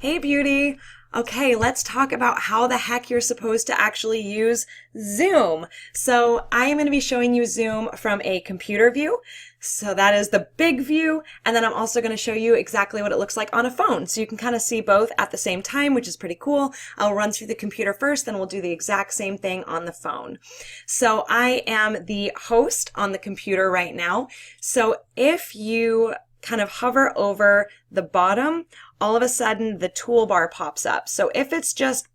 Hey beauty! Okay, let's talk about how the heck you're supposed to actually use Zoom. So I am going to be showing you Zoom from a computer view. So that is the big view. And then I'm also going to show you exactly what it looks like on a phone. So you can kind of see both at the same time, which is pretty cool. I'll run through the computer first, then we'll do the exact same thing on the phone. So I am the host on the computer right now. So if you kind of hover over the bottom, all of a sudden the toolbar pops up. So if it's just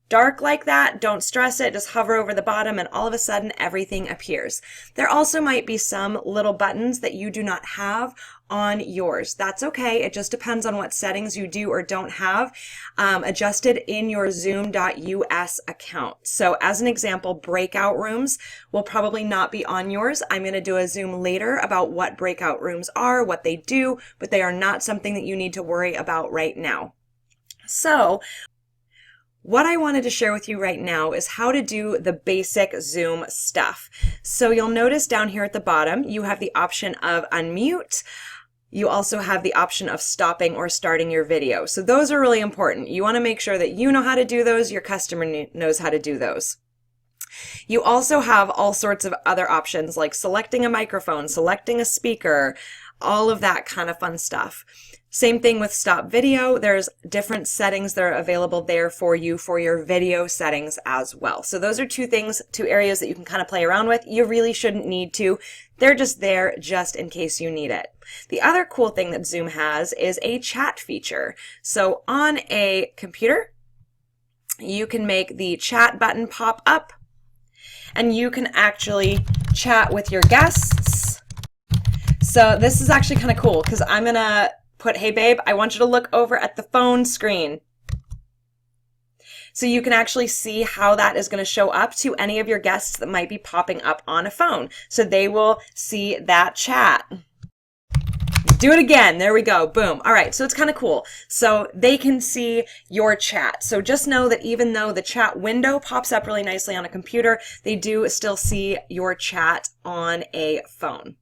dark like that, don't stress it, just hover over the bottom and all of a sudden everything appears. There also might be some little buttons that you do not have on yours. That's okay, it just depends on what settings you do or don't have adjusted in your Zoom.us account. So as an example, breakout rooms will probably not be on yours. I'm going to do a Zoom later about what breakout rooms are, what they do, but they are not something that you need to worry about right now. So what I wanted to share with you right now is how to do the basic Zoom stuff. So you'll notice down here at the bottom, you have the option of unmute. You also have the option of stopping or starting your video. So those are really important. You want to make sure that you know how to do those, your customer knows how to do those. You also have all sorts of other options like selecting a microphone, selecting a speaker, all of that kind of fun stuff. Same thing with stop video. There's different settings that are available there for you for your video settings as well. So those are two areas that you can kind of play around with. You really shouldn't need to. They're just there just in case you need it. The other cool thing that Zoom has is a chat feature. So on a computer, you can make the chat button pop up and you can actually chat with your guests. So this is actually kind of cool because I'm going to put, hey babe, I want you to look over at the phone screen. So you can actually see how that is going to show up to any of your guests that might be popping up on a phone. So they will see that chat. Do it again. There we go. Boom. All right. So it's kind of cool. So they can see your chat. So just know that even though the chat window pops up really nicely on a computer, they do still see your chat on a phone.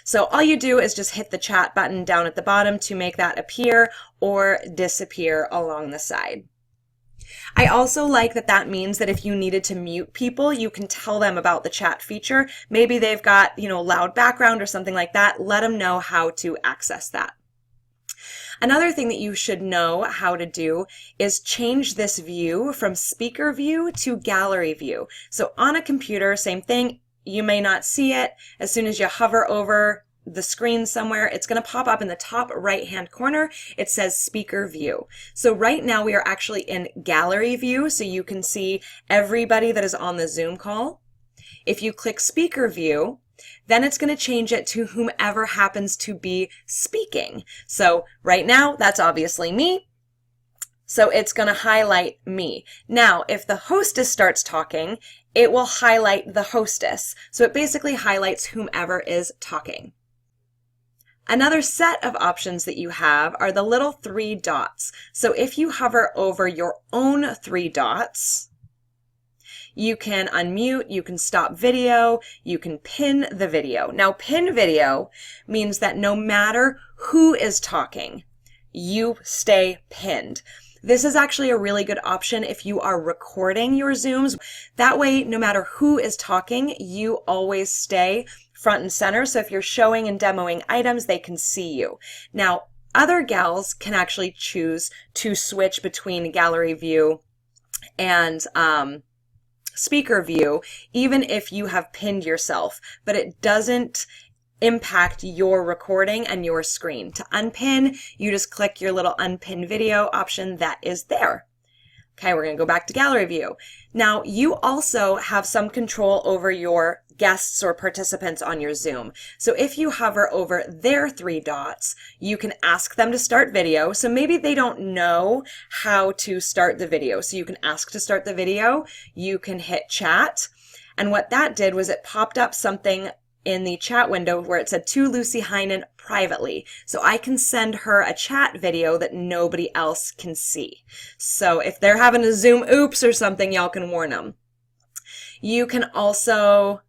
So all you do is just hit the chat button down at the bottom to make that appear or disappear along the side. I also like that that means that if you needed to mute people, you can tell them about the chat feature. Maybe they've got, loud background or something like that. Let them know how to access that. Another thing that you should know how to do is change this view from speaker view to gallery view. So on a computer, same thing. You may not see it. As soon as you hover over the screen somewhere, it's going to pop up in the top right-hand corner. It says speaker view. So right now we are actually in gallery view, so you can see everybody that is on the Zoom call. If you click speaker view, then it's going to change it to whomever happens to be speaking. So right now, that's obviously me. So it's going to highlight me. Now, if the hostess starts talking, it will highlight the hostess. So it basically highlights whomever is talking. Another set of options that you have are the little three dots. So if you hover over your own three dots, you can unmute, you can stop video, you can pin the video. Now, pin video means that no matter who is talking, you stay pinned. This is actually a really good option if you are recording your Zooms. That way, no matter who is talking, you always stay front and center. So if you're showing and demoing items, they can see you. Now, other gals can actually choose to switch between gallery view and speaker view, even if you have pinned yourself, but it doesn't impact your recording and your screen. To unpin, you just click your little unpin video option that is there. Okay, we're going to go back to gallery view. Now, you also have some control over your guests or participants on your Zoom. So if you hover over their three dots, you can ask them to start video. So maybe they don't know how to start the video. So you can ask to start the video. You can hit chat. And what that did was it popped up something in the chat window where it said to Lucy Heinen privately. So I can send her a chat video that nobody else can see. So if they're having a Zoom oops or something, y'all can warn them. You can also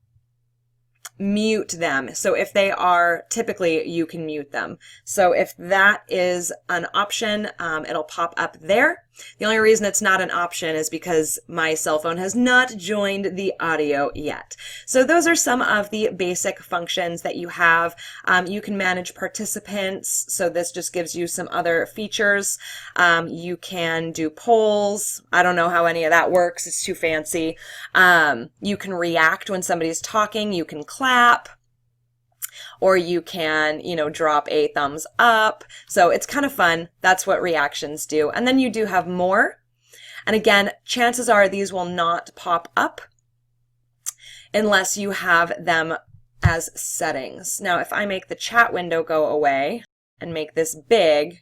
mute them. So if they are, typically you can mute them. So if that is an option, it'll pop up there. The only reason it's not an option is because my cell phone has not joined the audio yet. So those are some of the basic functions that you have. You can manage participants. So this just gives you some other features. You can do polls. I don't know how any of that works. It's too fancy. You can react when somebody's talking. You can clap. Or you can, drop a thumbs up. So it's kind of fun. That's what reactions do. And then you do have more. And again, chances are these will not pop up unless you have them as settings. Now, if I make the chat window go away and make this big,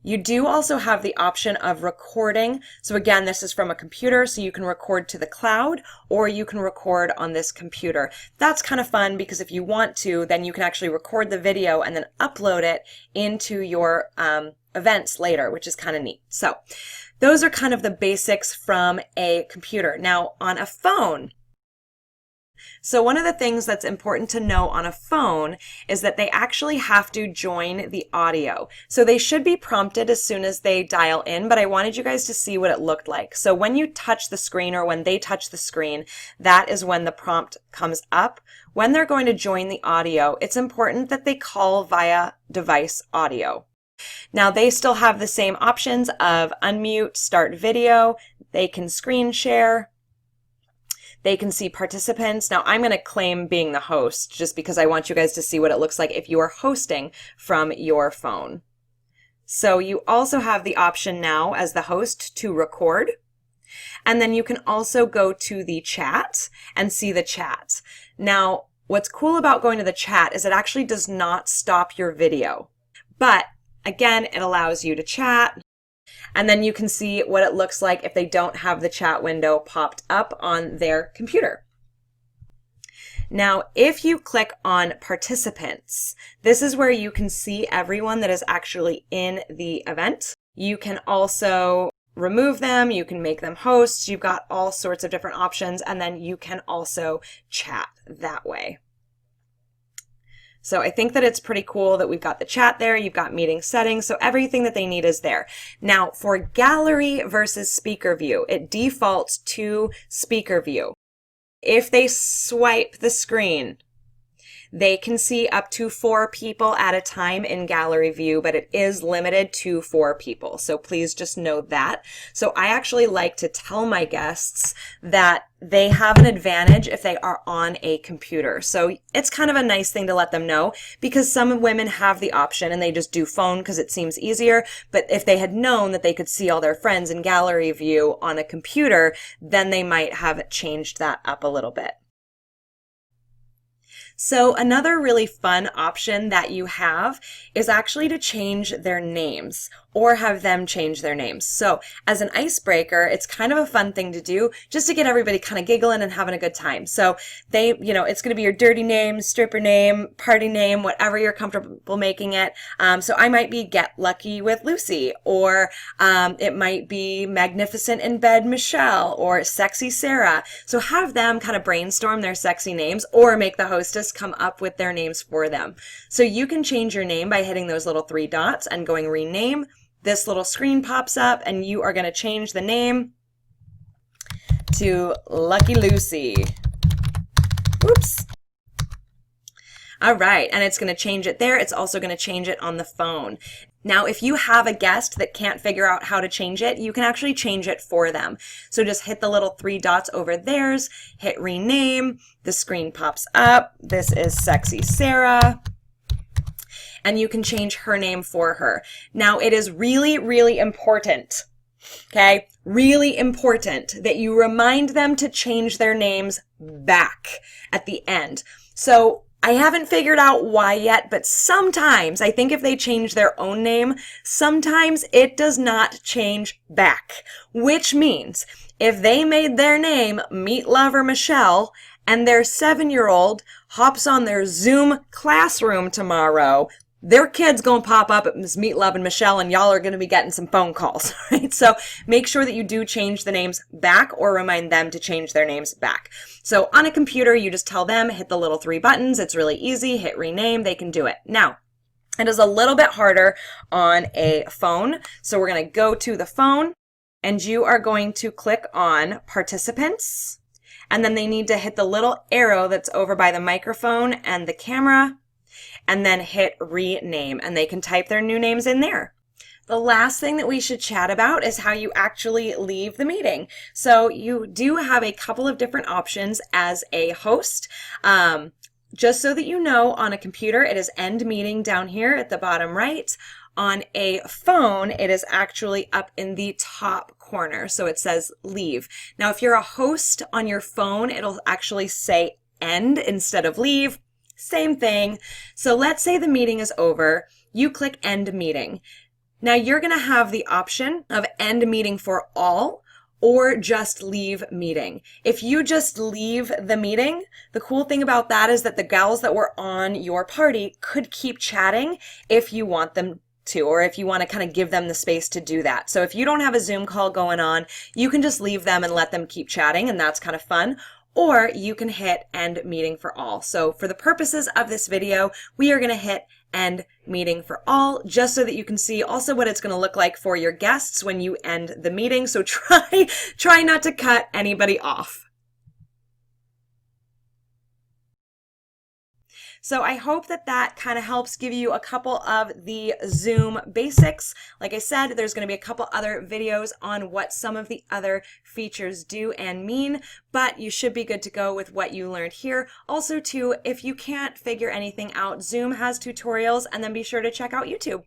you do also have the option of recording. So again, this is from a computer, so you can record to the cloud or you can record on this computer. That's kind of fun because if you want to, then you can actually record the video and then upload it into your events later, which is kind of neat. So those are kind of the basics from a computer. Now on a phone, so one of the things that's important to know on a phone is that they actually have to join the audio. So they should be prompted as soon as they dial in, but I wanted you guys to see what it looked like. So when you touch the screen or when they touch the screen, that is when the prompt comes up. When they're going to join the audio, it's important that they call via device audio. Now they still have the same options of unmute, start video, they can screen share, they can see participants. Now I'm going to claim being the host just because I want you guys to see what it looks like if you are hosting from your phone. So you also have the option now as the host to record. And then you can also go to the chat and see the chat. Now, what's cool about going to the chat is it actually does not stop your video. But again, it allows you to chat. And then you can see what it looks like if they don't have the chat window popped up on their computer. Now, if you click on participants, this is where you can see everyone that is actually in the event. You can also remove them, you can make them hosts, you've got all sorts of different options, and then you can also chat that way. So I think that it's pretty cool that we've got the chat there, you've got meeting settings, so everything that they need is there. Now for gallery versus speaker view, it defaults to speaker view. If they swipe the screen, they can see up to 4 people at a time in gallery view, but it is limited to 4 people. So please just know that. So I actually like to tell my guests that they have an advantage if they are on a computer. So it's kind of a nice thing to let them know because some women have the option and they just do phone because it seems easier. But if they had known that they could see all their friends in gallery view on a computer, then they might have changed that up a little bit. So another really fun option that you have is actually to change their names or have them change their names. So as an icebreaker, it's kind of a fun thing to do just to get everybody kind of giggling and having a good time. So they, it's going to be your dirty name, stripper name, party name, whatever you're comfortable making it. So I might be Get Lucky with Lucy, or it might be Magnificent in Bed Michelle, or Sexy Sarah. So have them kind of brainstorm their sexy names or make the hostess come up with their names for them. So you can change your name by hitting those little 3 dots and going rename. This little screen pops up and you are going to change the name to Lucky Lucy. Oops. All right, and it's going to change it there. It's also going to change it on the phone. Now, if you have a guest that can't figure out how to change it, you can actually change it for them. So just hit the little 3 dots over theirs, hit rename, the screen pops up. This is Sexy Sarah. And you can change her name for her. Now, it is really, really important, okay? Really important that you remind them to change their names back at the end. So I haven't figured out why yet, but sometimes, I think if they change their own name, sometimes it does not change back, which means if they made their name Meat Lover Michelle and their 7-year-old hops on their Zoom classroom tomorrow, their kid's going to pop up at Miss Meat Love and Michelle, and y'all are going to be getting some phone calls, right? So make sure that you do change the names back or remind them to change their names back. So on a computer, you just tell them, hit the little 3 buttons. It's really easy. Hit rename. They can do it. Now, it is a little bit harder on a phone. So we're going to go to the phone, and you are going to click on participants. And then they need to hit the little arrow that's over by the microphone and the camera, and then hit rename, and they can type their new names in there. The last thing that we should chat about is how you actually leave the meeting. So you do have a couple of different options as a host. Just so that you know, on a computer, it is end meeting down here at the bottom right. On a phone, it is actually up in the top corner. So it says leave. Now, if you're a host on your phone, it'll actually say end instead of leave. Same thing. So let's say the meeting is over. You click end meeting. Now you're going to have the option of end meeting for all or just leave meeting. If you just leave the meeting, the cool thing about that is that the gals that were on your party could keep chatting if you want them to, or if you want to kind of give them the space to do that. So if you don't have a Zoom call going on, you can just leave them and let them keep chatting, and that's kind of fun. Or you can hit end meeting for all. So for the purposes of this video, we are going to hit end meeting for all, just so that you can see also what it's going to look like for your guests when you end the meeting. So try not to cut anybody off. So I hope that that kind of helps give you a couple of the Zoom basics. Like I said, there's going to be a couple other videos on what some of the other features do and mean, but you should be good to go with what you learned here. Also too, if you can't figure anything out, Zoom has tutorials, and then be sure to check out YouTube.